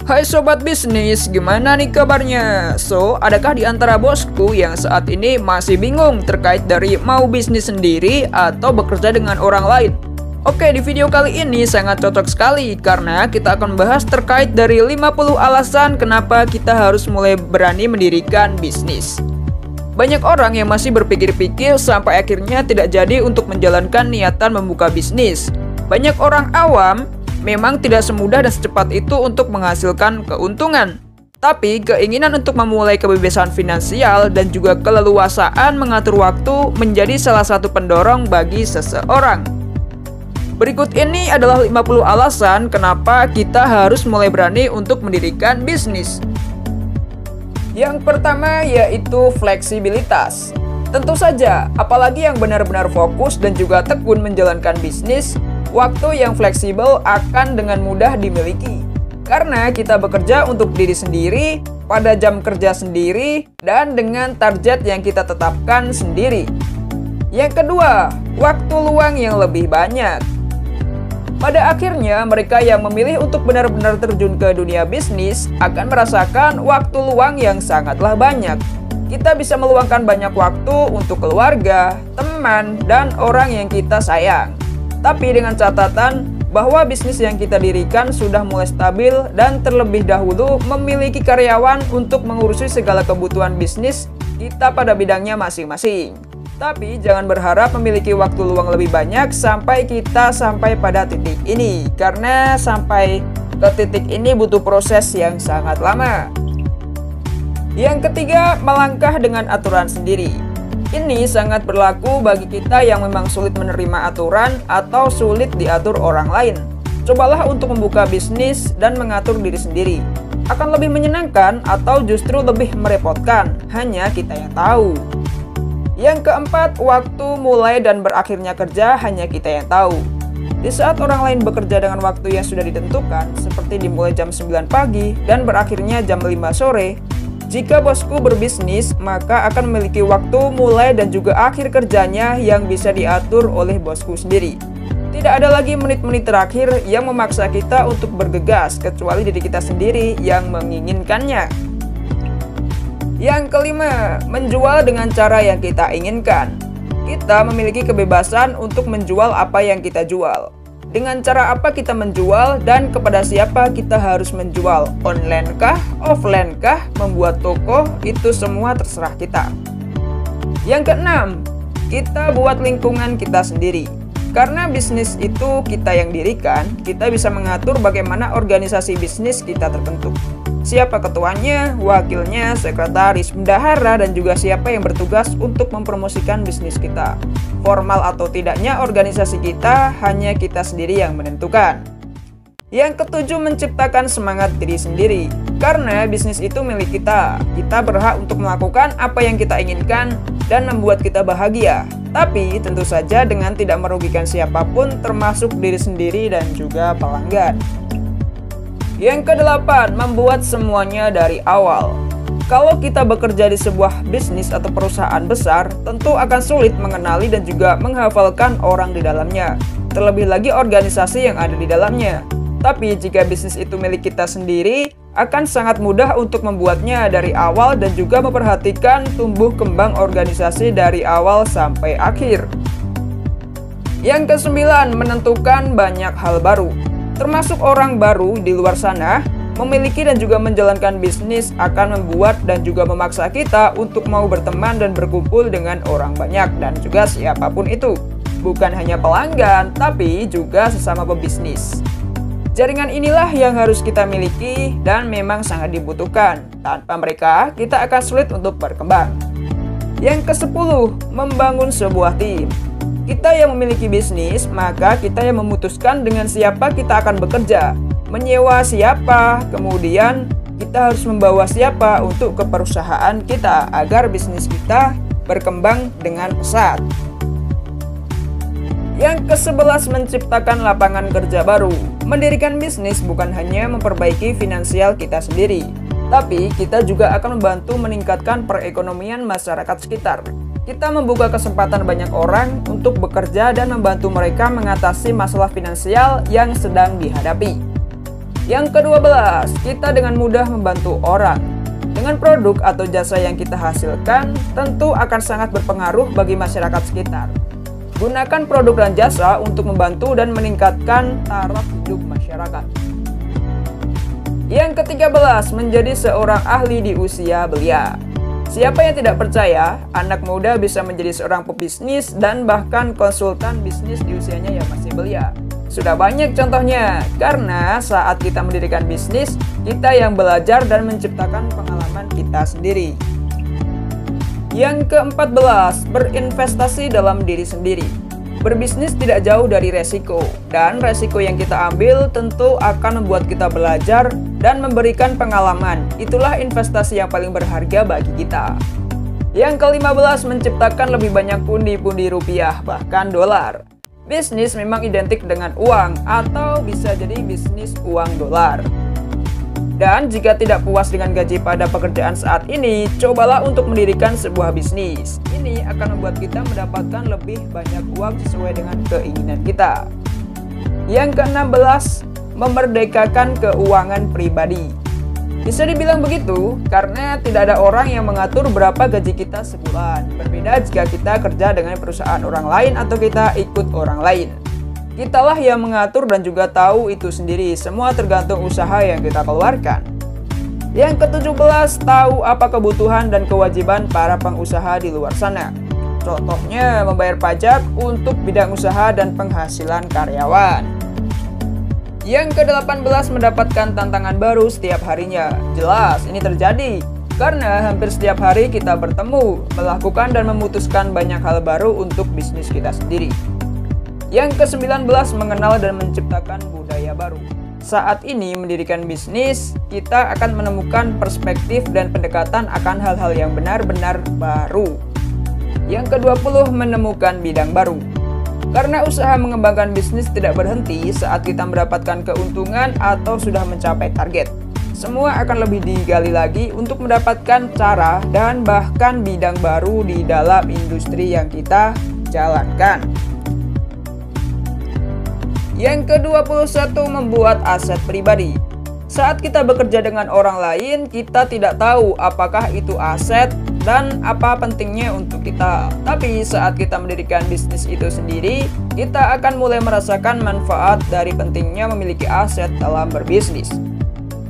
Hai sobat bisnis, gimana nih kabarnya? So, adakah di antara bosku yang saat ini masih bingung terkait dari mau bisnis sendiri atau bekerja dengan orang lain? Oke, di video kali ini sangat cocok sekali karena kita akan bahas terkait dari 50 alasan kenapa kita harus mulai berani mendirikan bisnis. Banyak orang yang masih berpikir-pikir sampai akhirnya tidak jadi untuk menjalankan niatan membuka bisnis. Banyak orang awam memang tidak semudah dan secepat itu untuk menghasilkan keuntungan. Tapi keinginan untuk memulai kebebasan finansial dan juga keleluasaan mengatur waktu menjadi salah satu pendorong bagi seseorang. Berikut ini adalah 50 alasan kenapa kita harus mulai berani untuk mendirikan bisnis. Yang pertama yaitu fleksibilitas. Tentu saja, apalagi yang benar-benar fokus dan juga tekun menjalankan bisnis, waktu yang fleksibel akan dengan mudah dimiliki. Karena kita bekerja untuk diri sendiri, pada jam kerja sendiri, dan dengan target yang kita tetapkan sendiri. Yang kedua, waktu luang yang lebih banyak. Pada akhirnya, mereka yang memilih untuk benar-benar terjun ke dunia bisnis akan merasakan waktu luang yang sangatlah banyak. Kita bisa meluangkan banyak waktu untuk keluarga, teman, dan orang yang kita sayang. Tapi dengan catatan bahwa bisnis yang kita dirikan sudah mulai stabil dan terlebih dahulu memiliki karyawan untuk mengurusi segala kebutuhan bisnis kita pada bidangnya masing-masing. Tapi jangan berharap memiliki waktu luang lebih banyak sampai kita sampai pada titik ini, karena sampai ke titik ini butuh proses yang sangat lama. Yang ketiga, melangkah dengan aturan sendiri. Ini sangat berlaku bagi kita yang memang sulit menerima aturan atau sulit diatur orang lain. Cobalah untuk membuka bisnis dan mengatur diri sendiri. Akan lebih menyenangkan atau justru lebih merepotkan, hanya kita yang tahu. Yang keempat, waktu mulai dan berakhirnya kerja hanya kita yang tahu. Di saat orang lain bekerja dengan waktu yang sudah ditentukan, seperti dimulai jam 9 pagi dan berakhirnya jam 5 sore, jika bosku berbisnis, maka akan memiliki waktu mulai dan juga akhir kerjanya yang bisa diatur oleh bosku sendiri. Tidak ada lagi menit-menit terakhir yang memaksa kita untuk bergegas, kecuali diri kita sendiri yang menginginkannya. Yang kelima, menjual dengan cara yang kita inginkan. Kita memiliki kebebasan untuk menjual apa yang kita jual. Dengan cara apa kita menjual dan kepada siapa kita harus menjual, online kah, offline kah, membuat toko, itu semua terserah kita. Yang keenam, kita buat lingkungan kita sendiri. Karena bisnis itu kita yang dirikan, kita bisa mengatur bagaimana organisasi bisnis kita terbentuk. Siapa ketuanya, wakilnya, sekretaris, bendahara, dan juga siapa yang bertugas untuk mempromosikan bisnis kita. Formal atau tidaknya organisasi kita, hanya kita sendiri yang menentukan. Yang ketujuh, menciptakan semangat diri sendiri. Karena bisnis itu milik kita. Kita berhak untuk melakukan apa yang kita inginkan dan membuat kita bahagia. Tapi tentu saja dengan tidak merugikan siapapun, termasuk diri sendiri dan juga pelanggan. Yang kedelapan, membuat semuanya dari awal. Kalau kita bekerja di sebuah bisnis atau perusahaan besar, tentu akan sulit mengenali dan juga menghafalkan orang di dalamnya. Terlebih lagi organisasi yang ada di dalamnya. Tapi jika bisnis itu milik kita sendiri, akan sangat mudah untuk membuatnya dari awal dan juga memperhatikan tumbuh kembang organisasi dari awal sampai akhir. Yang kesembilan, menentukan banyak hal baru. Termasuk orang baru di luar sana, memiliki dan juga menjalankan bisnis akan membuat dan juga memaksa kita untuk mau berteman dan berkumpul dengan orang banyak dan juga siapapun itu. Bukan hanya pelanggan, tapi juga sesama pebisnis. Jaringan inilah yang harus kita miliki dan memang sangat dibutuhkan. Tanpa mereka, kita akan sulit untuk berkembang. Yang kesepuluh, membangun sebuah tim. Kita yang memiliki bisnis, maka kita yang memutuskan dengan siapa kita akan bekerja, menyewa siapa, kemudian kita harus membawa siapa untuk ke perusahaan kita agar bisnis kita berkembang dengan pesat. Yang ke-11, menciptakan lapangan kerja baru. Mendirikan bisnis bukan hanya memperbaiki finansial kita sendiri, tapi kita juga akan membantu meningkatkan perekonomian masyarakat sekitar. Kita membuka kesempatan banyak orang untuk bekerja dan membantu mereka mengatasi masalah finansial yang sedang dihadapi. Yang ke-12, kita dengan mudah membantu orang. Dengan produk atau jasa yang kita hasilkan, tentu akan sangat berpengaruh bagi masyarakat sekitar. Gunakan produk dan jasa untuk membantu dan meningkatkan taraf hidup masyarakat. Yang ke-13, menjadi seorang ahli di usia belia. Siapa yang tidak percaya, anak muda bisa menjadi seorang pebisnis dan bahkan konsultan bisnis di usianya yang masih belia. Sudah banyak contohnya, karena saat kita mendirikan bisnis, kita yang belajar dan menciptakan pengalaman kita sendiri. Yang ke-14, berinvestasi dalam diri sendiri. Berbisnis tidak jauh dari resiko, dan resiko yang kita ambil tentu akan membuat kita belajar dan memberikan pengalaman. Itulah investasi yang paling berharga bagi kita. Yang ke-15, menciptakan lebih banyak pundi-pundi rupiah, bahkan dolar. Bisnis memang identik dengan uang, atau bisa jadi bisnis uang dolar. Dan jika tidak puas dengan gaji pada pekerjaan saat ini, cobalah untuk mendirikan sebuah bisnis. Ini akan membuat kita mendapatkan lebih banyak uang sesuai dengan keinginan kita. Yang ke-16, memerdekakan keuangan pribadi. Bisa dibilang begitu, karena tidak ada orang yang mengatur berapa gaji kita sebulan. Berbeda jika kita kerja dengan perusahaan orang lain atau kita ikut orang lain. Kitalah yang mengatur dan juga tahu itu sendiri, semua tergantung usaha yang kita keluarkan. Yang ke-17, tahu apa kebutuhan dan kewajiban para pengusaha di luar sana. Contohnya, membayar pajak untuk bidang usaha dan penghasilan karyawan. Yang ke-18, mendapatkan tantangan baru setiap harinya. Jelas, ini terjadi karena hampir setiap hari kita bertemu, melakukan dan memutuskan banyak hal baru untuk bisnis kita sendiri. Yang ke-19, mengenal dan menciptakan budaya baru. Saat ini mendirikan bisnis, kita akan menemukan perspektif dan pendekatan akan hal-hal yang benar-benar baru. Yang ke-20, menemukan bidang baru. Karena usaha mengembangkan bisnis tidak berhenti saat kita mendapatkan keuntungan atau sudah mencapai target. Semua akan lebih digali lagi untuk mendapatkan cara dan bahkan bidang baru di dalam industri yang kita jalankan. Yang ke-21, membuat aset pribadi. Saat kita bekerja dengan orang lain, kita tidak tahu apakah itu aset dan apa pentingnya untuk kita. Tapi saat kita mendirikan bisnis itu sendiri, kita akan mulai merasakan manfaat dari pentingnya memiliki aset dalam berbisnis.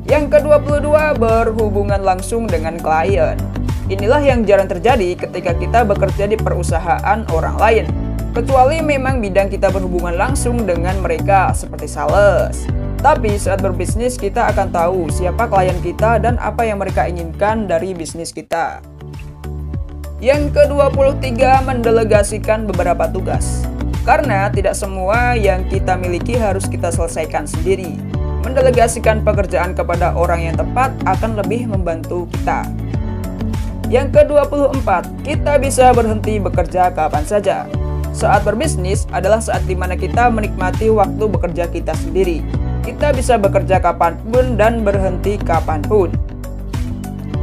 Yang ke-22, berhubungan langsung dengan klien. Inilah yang jarang terjadi ketika kita bekerja di perusahaan orang lain. Kecuali memang bidang kita berhubungan langsung dengan mereka seperti sales. Tapi saat berbisnis kita akan tahu siapa klien kita dan apa yang mereka inginkan dari bisnis kita. Yang ke-23, mendelegasikan beberapa tugas. Karena tidak semua yang kita miliki harus kita selesaikan sendiri. Mendelegasikan pekerjaan kepada orang yang tepat akan lebih membantu kita. Yang ke-24, kita bisa berhenti bekerja kapan saja. Saat berbisnis adalah saat dimana kita menikmati waktu bekerja kita sendiri. Kita bisa bekerja kapanpun dan berhenti kapanpun.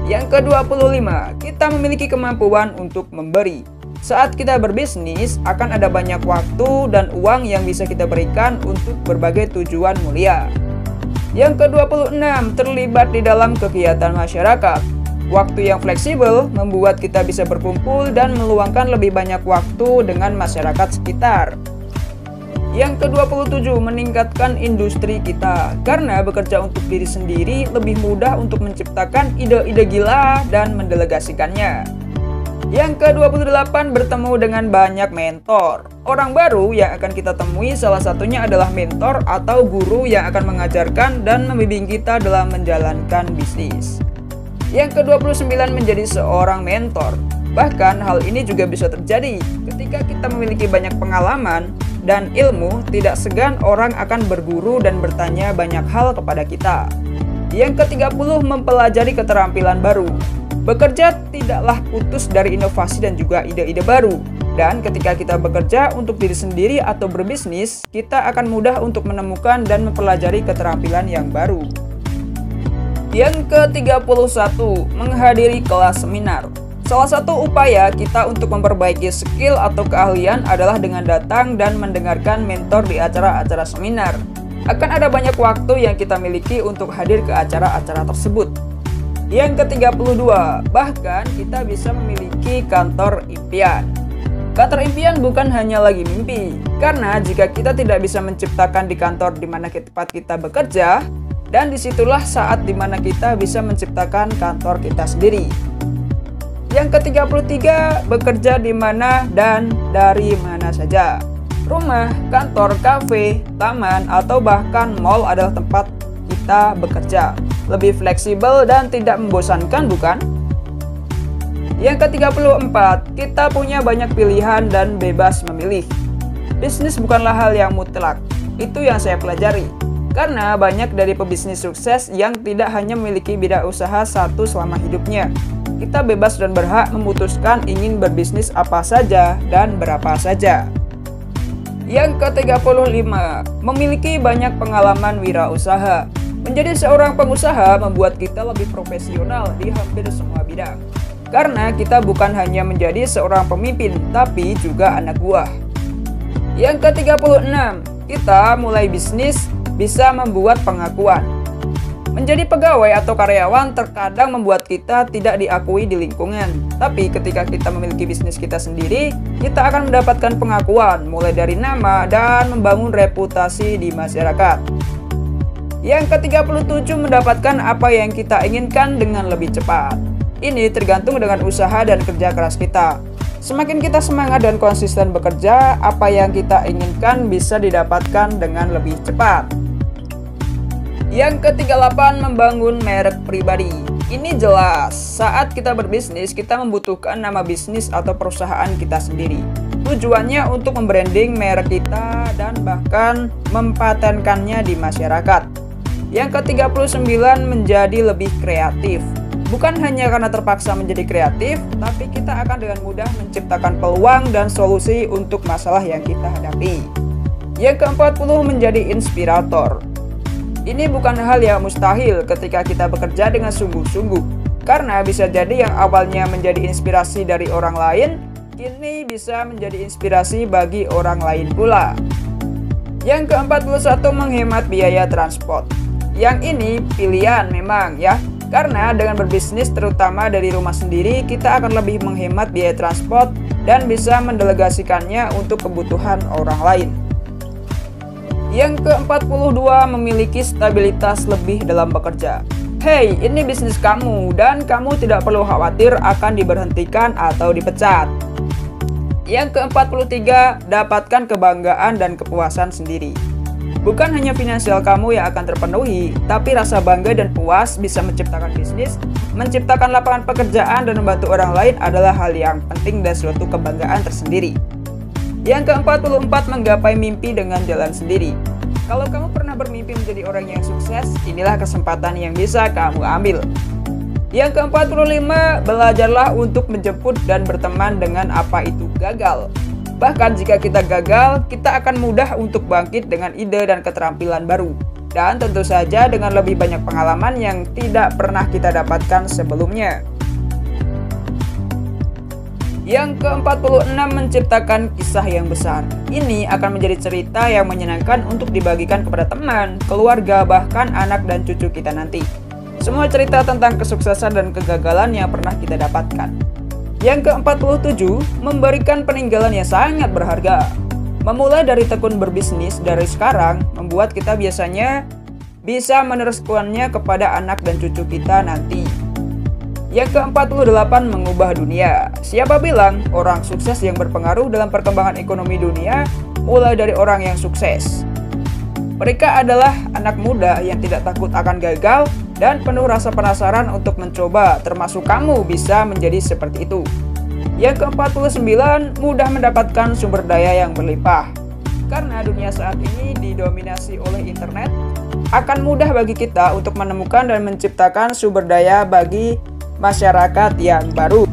Yang ke-25, kita memiliki kemampuan untuk memberi. Saat kita berbisnis, akan ada banyak waktu dan uang yang bisa kita berikan untuk berbagai tujuan mulia. Yang ke-26, terlibat di dalam kegiatan masyarakat. Waktu yang fleksibel membuat kita bisa berkumpul dan meluangkan lebih banyak waktu dengan masyarakat sekitar. Yang ke-27, meningkatkan industri kita. Karena bekerja untuk diri sendiri lebih mudah untuk menciptakan ide-ide gila dan mendelegasikannya. Yang ke-28, bertemu dengan banyak mentor. Orang baru yang akan kita temui salah satunya adalah mentor atau guru yang akan mengajarkan dan membimbing kita dalam menjalankan bisnis. Yang ke-29, menjadi seorang mentor. Bahkan hal ini juga bisa terjadi ketika kita memiliki banyak pengalaman dan ilmu, tidak segan orang akan berguru dan bertanya banyak hal kepada kita. Yang ke-30, mempelajari keterampilan baru. Bekerja tidaklah putus dari inovasi dan juga ide-ide baru. Dan ketika kita bekerja untuk diri sendiri atau berbisnis, kita akan mudah untuk menemukan dan mempelajari keterampilan yang baru. Yang ke-31, menghadiri kelas seminar. Salah satu upaya kita untuk memperbaiki skill atau keahlian adalah dengan datang dan mendengarkan mentor di acara-acara seminar. akan ada banyak waktu yang kita miliki untuk hadir ke acara-acara tersebut. Yang ke-32, bahkan kita bisa memiliki kantor impian. Kantor impian bukan hanya lagi mimpi, karena jika kita tidak bisa menciptakan di kantor di mana tempat kita bekerja, dan disitulah saat di mana kita bisa menciptakan kantor kita sendiri. Yang ke-33, bekerja di mana dan dari mana saja. Rumah, kantor, kafe, taman, atau bahkan mall adalah tempat kita bekerja. Lebih fleksibel dan tidak membosankan, bukan? Yang ke-34, kita punya banyak pilihan dan bebas memilih. Bisnis bukanlah hal yang mutlak, itu yang saya pelajari. Karena banyak dari pebisnis sukses yang tidak hanya memiliki bidang usaha satu selama hidupnya. Kita bebas dan berhak memutuskan ingin berbisnis apa saja dan berapa saja. Yang ke-35, memiliki banyak pengalaman wirausaha. Menjadi seorang pengusaha membuat kita lebih profesional di hampir semua bidang. Karena kita bukan hanya menjadi seorang pemimpin, tapi juga anak buah. Yang ke-36, kita mulai bisnis bisa membuat pengakuan. Menjadi pegawai atau karyawan terkadang membuat kita tidak diakui di lingkungan. Tapi ketika kita memiliki bisnis kita sendiri, kita akan mendapatkan pengakuan mulai dari nama dan membangun reputasi di masyarakat. Yang ke-37, mendapatkan apa yang kita inginkan dengan lebih cepat. Ini tergantung dengan usaha dan kerja keras kita. Semakin kita semangat dan konsisten bekerja, apa yang kita inginkan bisa didapatkan dengan lebih cepat. Yang ke-38, membangun merek pribadi. Ini jelas, saat kita berbisnis, kita membutuhkan nama bisnis atau perusahaan kita sendiri. Tujuannya untuk membranding merek kita dan bahkan mempatenkannya di masyarakat. Yang ke-39, menjadi lebih kreatif. Bukan hanya karena terpaksa menjadi kreatif, tapi kita akan dengan mudah menciptakan peluang dan solusi untuk masalah yang kita hadapi. Yang ke-40, menjadi inspirator. Ini bukan hal yang mustahil ketika kita bekerja dengan sungguh-sungguh, karena bisa jadi yang awalnya menjadi inspirasi dari orang lain, kini bisa menjadi inspirasi bagi orang lain pula. Yang ke-41, menghemat biaya transport. Yang ini pilihan memang ya. Karena dengan berbisnis terutama dari rumah sendiri, kita akan lebih menghemat biaya transport dan bisa mendelegasikannya untuk kebutuhan orang lain. Yang ke-42, memiliki stabilitas lebih dalam bekerja. Hey, ini bisnis kamu dan kamu tidak perlu khawatir akan diberhentikan atau dipecat. Yang ke-43, dapatkan kebanggaan dan kepuasan sendiri. Bukan hanya finansial kamu yang akan terpenuhi, tapi rasa bangga dan puas bisa menciptakan bisnis, menciptakan lapangan pekerjaan dan membantu orang lain adalah hal yang penting dan suatu kebanggaan tersendiri. Yang ke-44, menggapai mimpi dengan jalan sendiri. Kalau kamu pernah bermimpi menjadi orang yang sukses, inilah kesempatan yang bisa kamu ambil. Yang ke-45, belajarlah untuk menjemput dan berteman dengan apa itu gagal. Bahkan jika kita gagal, kita akan mudah untuk bangkit dengan ide dan keterampilan baru. Dan tentu saja dengan lebih banyak pengalaman yang tidak pernah kita dapatkan sebelumnya. Yang ke-46, menciptakan kisah yang besar. Ini akan menjadi cerita yang menyenangkan untuk dibagikan kepada teman, keluarga, bahkan anak dan cucu kita nanti. Semua cerita tentang kesuksesan dan kegagalan yang pernah kita dapatkan. Yang ke-47, memberikan peninggalan yang sangat berharga. Memulai dari tekun berbisnis dari sekarang, membuat kita biasanya bisa meneruskannya kepada anak dan cucu kita nanti. Yang ke-48, mengubah dunia. Siapa bilang orang sukses yang berpengaruh dalam perkembangan ekonomi dunia mulai dari orang yang sukses? Mereka adalah anak muda yang tidak takut akan gagal dan penuh rasa penasaran untuk mencoba, termasuk kamu bisa menjadi seperti itu. Yang ke-49, mudah mendapatkan sumber daya yang berlimpah. Karena dunia saat ini didominasi oleh internet, akan mudah bagi kita untuk menemukan dan menciptakan sumber daya bagi masyarakat yang baru.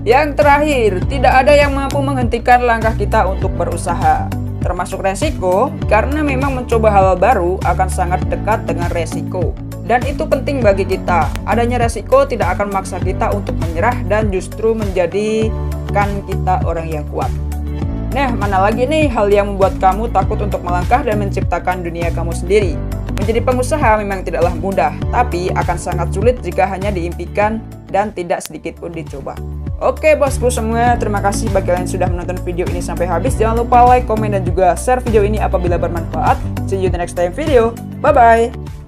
Yang terakhir, tidak ada yang mampu menghentikan langkah kita untuk berusaha. Termasuk resiko, karena memang mencoba hal baru akan sangat dekat dengan resiko. Dan itu penting bagi kita. Adanya resiko tidak akan memaksa kita untuk menyerah dan justru menjadikan kita orang yang kuat. Nah, mana lagi nih hal yang membuat kamu takut untuk melangkah dan menciptakan dunia kamu sendiri? Menjadi pengusaha memang tidaklah mudah, tapi akan sangat sulit jika hanya diimpikan dan tidak sedikit pun dicoba. Oke bosku semua, terima kasih bagi kalian yang sudah menonton video ini sampai habis. Jangan lupa like, komen, dan juga share video ini apabila bermanfaat. See you in the next time video. Bye-bye.